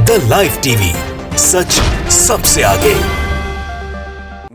The live TV, सच सबसे आगे।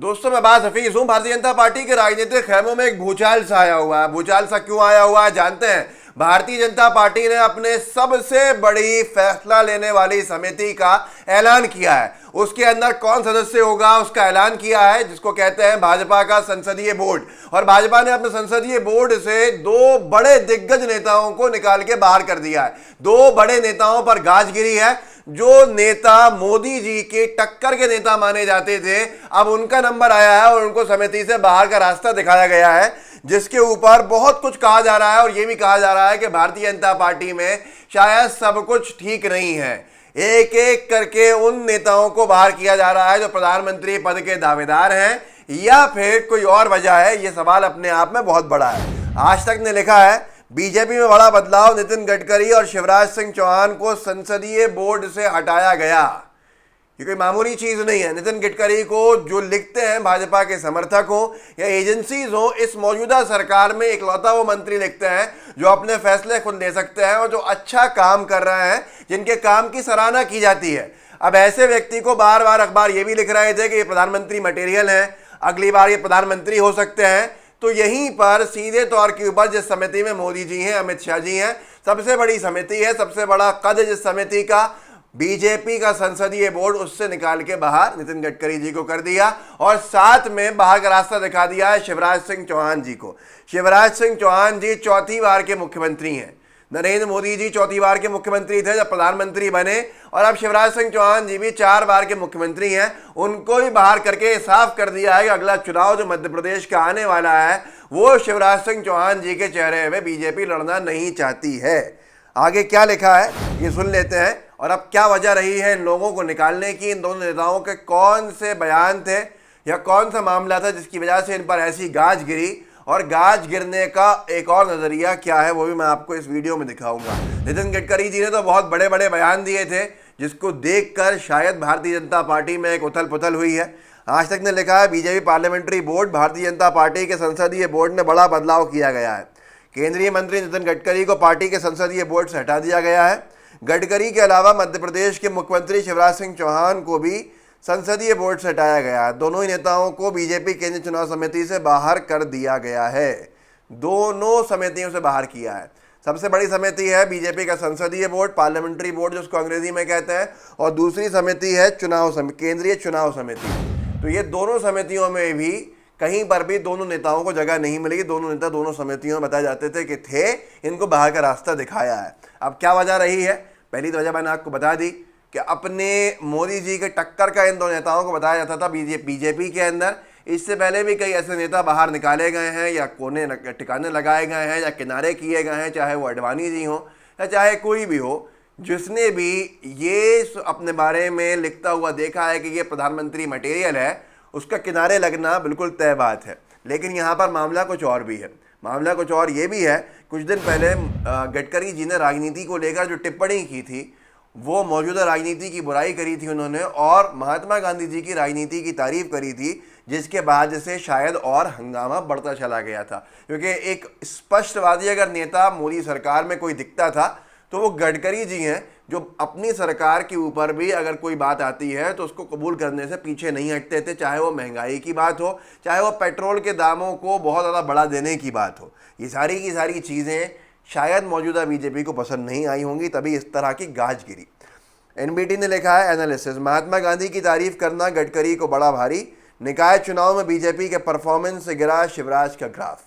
दोस्तों, मैं बात हफीज हूं। भारतीय जनता पार्टी के राजनीतिक खेमों में एक भूचाल सा आया हुआ है। भूचाल सा क्यों आया हुआ है जानते हैं। भारतीय जनता पार्टी ने अपने सबसे बड़ी फैसला लेने वाली समिति का ऐलान किया है। उसके अंदर कौन सदस्य होगा उसका ऐलान किया है, जिसको कहते हैं भाजपा का संसदीय बोर्ड। और भाजपा ने अपने संसदीय बोर्ड से दो बड़े दिग्गज नेताओं को निकाल के बाहर कर दिया है। दो बड़े नेताओं पर गाज गिरी है। जो नेता मोदी जी के टक्कर के नेता माने जाते थे, अब उनका नंबर आया है और उनको समिति से बाहर का रास्ता दिखाया गया है, जिसके ऊपर बहुत कुछ कहा जा रहा है। और यह भी कहा जा रहा है कि भारतीय जनता पार्टी में शायद सब कुछ ठीक नहीं है। एक एक करके उन नेताओं को बाहर किया जा रहा है जो प्रधानमंत्री पद के दावेदार हैं, या फिर कोई और वजह है। यह सवाल अपने आप में बहुत बड़ा है। आज तक ने लिखा है, बीजेपी में बड़ा बदलाव, नितिन गडकरी और शिवराज सिंह चौहान को संसदीय बोर्ड से हटाया गया। ये कोई मामूली चीज नहीं है। नितिन गडकरी को जो लिखते हैं भाजपा के समर्थक हो या एजेंसीज हो, इस मौजूदा सरकार में इकलौता वो मंत्री लिखते हैं जो अपने फैसले खुद ले सकते हैं और जो अच्छा काम कर रहे हैं, जिनके काम की सराहना की जाती है। अब ऐसे व्यक्ति को बार बार अखबार ये भी लिख रहे थे कि ये प्रधानमंत्री मटेरियल है, अगली बार ये प्रधानमंत्री हो सकते हैं। तो यहीं पर सीधे तौर के ऊपर जिस समिति में मोदी जी हैं, अमित शाह जी हैं, सबसे बड़ी समिति है, सबसे बड़ा कद जिस समिति का, बीजेपी का संसदीय बोर्ड, उससे निकाल के बाहर नितिन गडकरी जी को कर दिया। और साथ में बाहर का रास्ता दिखा दिया है शिवराज सिंह चौहान जी को। शिवराज सिंह चौहान जी चौथी बार के मुख्यमंत्री हैं। नरेंद्र मोदी जी चौथी बार के मुख्यमंत्री थे जब प्रधानमंत्री बने, और अब शिवराज सिंह चौहान जी भी 4 बार के मुख्यमंत्री हैं। उनको भी बाहर करके साफ कर दिया है कि अगला चुनाव जो मध्य प्रदेश का आने वाला है, वो शिवराज सिंह चौहान जी के चेहरे में बीजेपी लड़ना नहीं चाहती है। आगे क्या लिखा है ये सुन लेते हैं। और अब क्या वजह रही है इन लोगों को निकालने की, इन दोनों नेताओं के कौन से बयान थे या कौन सा मामला था जिसकी वजह से इन पर ऐसी गाज गिरी, और गाज गिरने का एक और नजरिया क्या है वो भी मैं आपको इस वीडियो में दिखाऊंगा। नितिन गडकरी जी ने तो बहुत बड़े बड़े बयान दिए थे, जिसको देखकर शायद भारतीय जनता पार्टी में एक उथल पुथल हुई है। आज तक ने लिखा है, BJP parliamentary board, Bharatiya Janata party के संसदीय बोर्ड में बड़ा बदलाव किया गया है। केंद्रीय मंत्री नितिन गडकरी को पार्टी के संसदीय बोर्ड से हटा दिया गया है। गडकरी के अलावा मध्य प्रदेश के मुख्यमंत्री शिवराज सिंह चौहान को भी संसदीय बोर्ड से हटाया गया है। दोनों ही नेताओं को बीजेपी केंद्रीय चुनाव समिति से बाहर कर दिया गया है। दोनों समितियों से बाहर किया है। सबसे बड़ी समिति है बीजेपी का संसदीय बोर्ड, पार्लियामेंट्री बोर्ड जिसको अंग्रेजी में कहते हैं, और दूसरी समिति है केंद्रीय चुनाव समिति। तो ये दोनों समितियों में भी कहीं पर भी दोनों नेताओं को जगह नहीं मिलेगी। दोनों नेता दोनों समितियों में बताए जाते थे कि थे, इनको बाहर का रास्ता दिखाया है। अब क्या वजह रही है? पहली तो वजह मैंने आपको बता दी कि अपने मोदी जी के टक्कर का इन दो नेताओं को बताया जाता था बीजेपी के अंदर। इससे पहले भी कई ऐसे नेता बाहर निकाले गए हैं, या कोने ठिकाने लगाए गए हैं, या किनारे किए गए हैं, चाहे वो अडवाणी जी हो या चाहे कोई भी हो, जिसने भी ये अपने बारे में लिखता हुआ देखा है कि ये प्रधानमंत्री मटेरियल है, उसका किनारे लगना बिल्कुल तय बात है। लेकिन यहाँ पर मामला कुछ और भी है। मामला कुछ और ये भी है, कुछ दिन पहले गडकरी जी ने राजनीति को लेकर जो टिप्पणी की थी, वो मौजूदा राजनीति की बुराई करी थी उन्होंने, और महात्मा गांधी जी की राजनीति की तारीफ करी थी, जिसके बाद से शायद और हंगामा बढ़ता चला गया था। क्योंकि एक स्पष्टवादी अगर नेता मोदी सरकार में कोई दिखता था तो वो गडकरी जी हैं, जो अपनी सरकार के ऊपर भी अगर कोई बात आती है तो उसको कबूल करने से पीछे नहीं हटते थे, चाहे वो महंगाई की बात हो, चाहे वो पेट्रोल के दामों को बहुत ज़्यादा बढ़ा देने की बात हो। ये सारी की सारी चीज़ें शायद मौजूदा बीजेपी को पसंद नहीं आई होंगी, तभी इस तरह की गाज गिरी। एनबीटी ने लिखा है एनालिसिस, महात्मा गांधी की तारीफ करना गडकरी को बड़ा भारी, निकाय चुनाव में बीजेपी के परफॉर्मेंस से गिरा शिवराज का ग्राफ।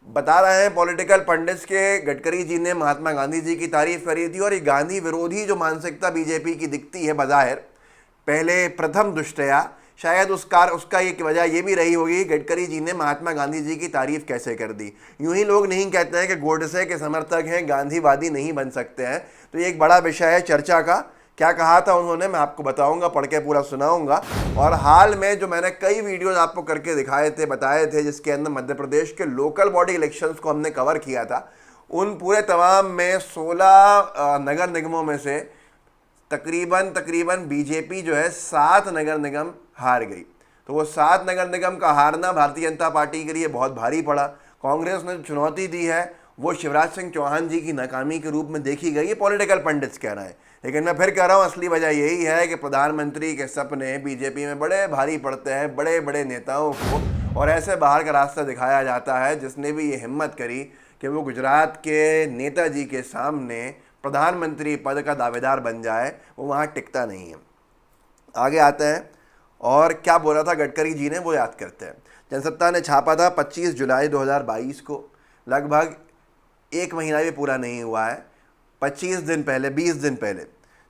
बता रहे हैं पॉलिटिकल पंडित्स के गडकरी जी ने महात्मा गांधी जी की तारीफ करी थी, और ये गांधी विरोधी जो मानसिकता बीजेपी की दिखती है बज़ाहिर पहले प्रथम दृष्टया, शायद उसका एक वजह ये भी रही होगी गडकरी जी ने महात्मा गांधी जी की तारीफ कैसे कर दी। यूं ही लोग नहीं कहते हैं कि गोडसे के समर्थक हैं, गांधीवादी नहीं बन सकते हैं। तो ये एक बड़ा विषय है चर्चा का। क्या कहा था उन्होंने मैं आपको बताऊंगा, पढ़ के पूरा सुनाऊंगा। और हाल में जो मैंने कई वीडियोज आपको करके दिखाए थे, बताए थे, जिसके अंदर मध्य प्रदेश के लोकल बॉडी इलेक्शंस को हमने कवर किया था, उन पूरे तमाम में 16 नगर निगमों में से तकरीबन बीजेपी जो है 7 नगर निगम हार गई। तो वो 7 नगर निगम का हारना भारतीय जनता पार्टी के लिए बहुत भारी पड़ा। कांग्रेस ने चुनौती दी है वो शिवराज सिंह चौहान जी की नाकामी के रूप में देखी गई, ये पॉलिटिकल पंडित्स कह रहे हैं। लेकिन मैं फिर कह रहा हूँ, असली वजह यही है कि प्रधानमंत्री के सपने बीजेपी में बड़े भारी पड़ते हैं, बड़े बड़े नेताओं को, और ऐसे बाहर का रास्ता दिखाया जाता है। जिसने भी ये हिम्मत करी कि वो गुजरात के नेताजी के सामने प्रधानमंत्री पद का दावेदार बन जाए, वो वहाँ टिकता नहीं है। आगे आते हैं और क्या बोला था गडकरी जी ने, वो याद करते हैं। जनसत्ता ने छापा था 25 जुलाई 2022 को, लगभग एक महीना भी पूरा नहीं हुआ है। 20 दिन पहले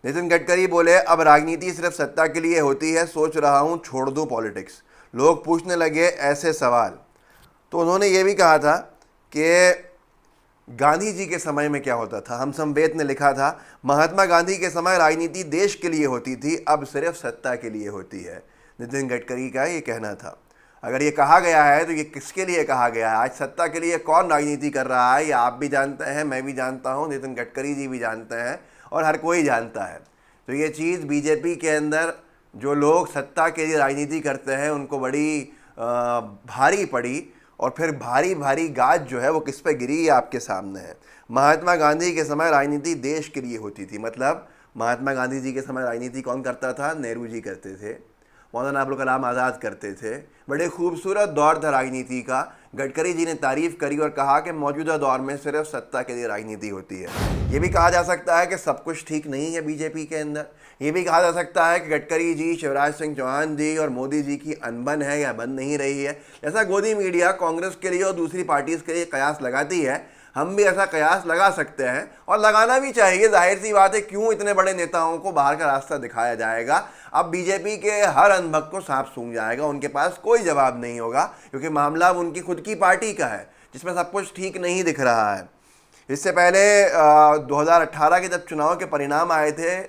नितिन गडकरी बोले, अब राजनीति सिर्फ सत्ता के लिए होती है, सोच रहा हूँ छोड़ दूँ पॉलिटिक्स। लोग पूछने लगे ऐसे सवाल। तो उन्होंने ये भी कहा था कि गांधी जी के समय में क्या होता था। हम समवेत ने लिखा था, महात्मा गांधी के समय राजनीति देश के लिए होती थी, अब सिर्फ सत्ता के लिए होती है। नितिन गडकरी का ये कहना था। अगर ये कहा गया है तो ये किसके लिए कहा गया है? आज सत्ता के लिए कौन राजनीति कर रहा है, ये आप भी जानते हैं, मैं भी जानता हूँ, नितिन गडकरी जी भी जानते हैं, और हर कोई जानता है। तो ये चीज़ बीजेपी के अंदर जो लोग सत्ता के लिए राजनीति करते हैं उनको बड़ी भारी पड़ी, और फिर भारी भारी गाज जो है वो किस पे गिरी, ये आपके सामने है। महात्मा गांधी के समय राजनीति देश के लिए होती थी। मतलब महात्मा गांधी जी के समय राजनीति कौन करता था? नेहरू जी करते थे, मौलाना अबुल कलाम आज़ाद करते थे। बड़े खूबसूरत दौर था राजनीति का। गडकरी जी ने तारीफ़ करी और कहा कि मौजूदा दौर में सिर्फ सत्ता के लिए राजनीति होती है। ये भी कहा जा सकता है कि सब कुछ ठीक नहीं है बीजेपी के अंदर। ये भी कहा जा सकता है कि गडकरी जी, शिवराज सिंह चौहान जी और मोदी जी की अनबन है या बन नहीं रही है। जैसा गोदी मीडिया कांग्रेस के लिए और दूसरी पार्टीज़ के लिए कयास लगाती है, हम भी ऐसा कयास लगा सकते हैं, और लगाना भी चाहिए। जाहिर सी बात है, क्यों इतने बड़े नेताओं को बाहर का रास्ता दिखाया जाएगा? अब बीजेपी के हर अंधभक्त को सांप सूंघ जाएगा, उनके पास कोई जवाब नहीं होगा, क्योंकि मामला अब उनकी खुद की पार्टी का है जिसमें सब कुछ ठीक नहीं दिख रहा है। इससे पहले 2018 के जब चुनाव के परिणाम आए थे,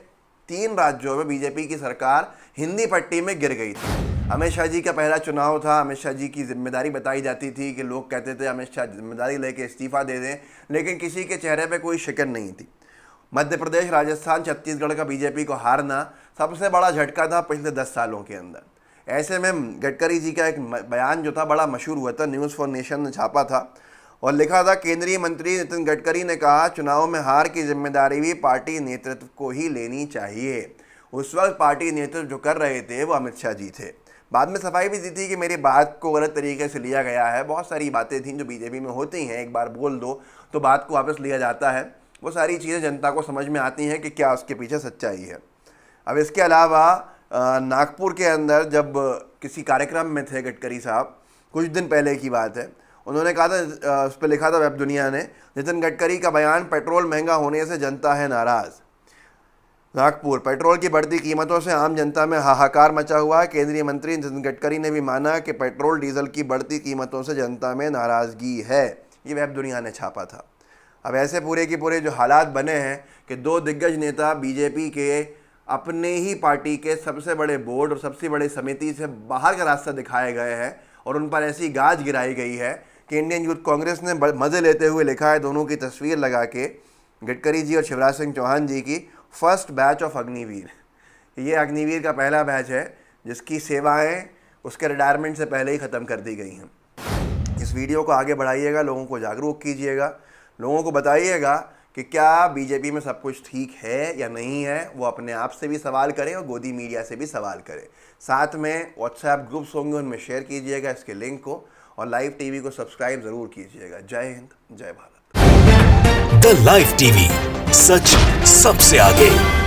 3 राज्यों में बीजेपी की सरकार हिंदी पट्टी में गिर गई थी। अमित शाह जी का पहला चुनाव था, अमित शाह जी की जिम्मेदारी बताई जाती थी कि लोग कहते थे अमित शाह जिम्मेदारी लेके इस्तीफा दे दें, लेकिन किसी के चेहरे पे कोई शिकन नहीं थी। मध्य प्रदेश, राजस्थान, छत्तीसगढ़ का बीजेपी को हारना सबसे बड़ा झटका था पिछले 10 सालों के अंदर। ऐसे में गडकरी जी का एक बयान जो था बड़ा मशहूर हुआ था, न्यूज़ फॉर नेशन ने छापा था और लिखा था, केंद्रीय मंत्री नितिन गडकरी ने कहा, चुनाव में हार की जिम्मेदारी भी पार्टी नेतृत्व को ही लेनी चाहिए। उस वक्त पार्टी नेतृत्व जो कर रहे थे वो अमित शाह जी थे। बाद में सफाई भी दी थी कि मेरी बात को गलत तरीके से लिया गया है। बहुत सारी बातें थीं जो बीजेपी में होती हैं, एक बार बोल दो तो बात को वापस लिया जाता है। वो सारी चीज़ें जनता को समझ में आती हैं कि क्या उसके पीछे सच्चाई है। अब इसके अलावा नागपुर के अंदर जब किसी कार्यक्रम में थे गडकरी साहब, कुछ दिन पहले की बात है, उन्होंने कहा था, उस पर लिखा था वेब दुनिया ने, नितिन गडकरी का बयान, पेट्रोल महंगा होने से जनता है नाराज़। नागपुर, पेट्रोल की बढ़ती कीमतों से आम जनता में हाहाकार मचा हुआ है। केंद्रीय मंत्री नितिन गडकरी ने भी माना कि पेट्रोल डीजल की बढ़ती कीमतों से जनता में नाराज़गी है। ये वेब दुनिया ने छापा था। अब ऐसे पूरे के पूरे जो हालात बने हैं कि 2 दिग्गज नेता बीजेपी के अपने ही पार्टी के सबसे बड़े बोर्ड और सबसे बड़े समिति से बाहर का रास्ता दिखाए गए हैं, और उन पर ऐसी गाज गिराई गई है कि इंडियन यूथ कांग्रेस ने मज़े लेते हुए लिखा है, दोनों की तस्वीर लगा के, गडकरी जी और शिवराज सिंह चौहान जी की, फर्स्ट बैच ऑफ अग्निवीर। ये अग्निवीर का पहला बैच है जिसकी सेवाएं उसके रिटायरमेंट से पहले ही ख़त्म कर दी गई हैं। इस वीडियो को आगे बढ़ाइएगा, लोगों को जागरूक कीजिएगा, लोगों को बताइएगा कि क्या बीजेपी में सब कुछ ठीक है या नहीं है। वो अपने आप से भी सवाल करें और गोदी मीडिया से भी सवाल करें। साथ में व्हाट्सएप ग्रुप्स होंगे, उनमें शेयर कीजिएगा इसके लिंक को, और लाइव टीवी को सब्सक्राइब ज़रूर कीजिएगा। जय हिंद, जय भारत। द लाइव टीवी, सच सबसे आगे।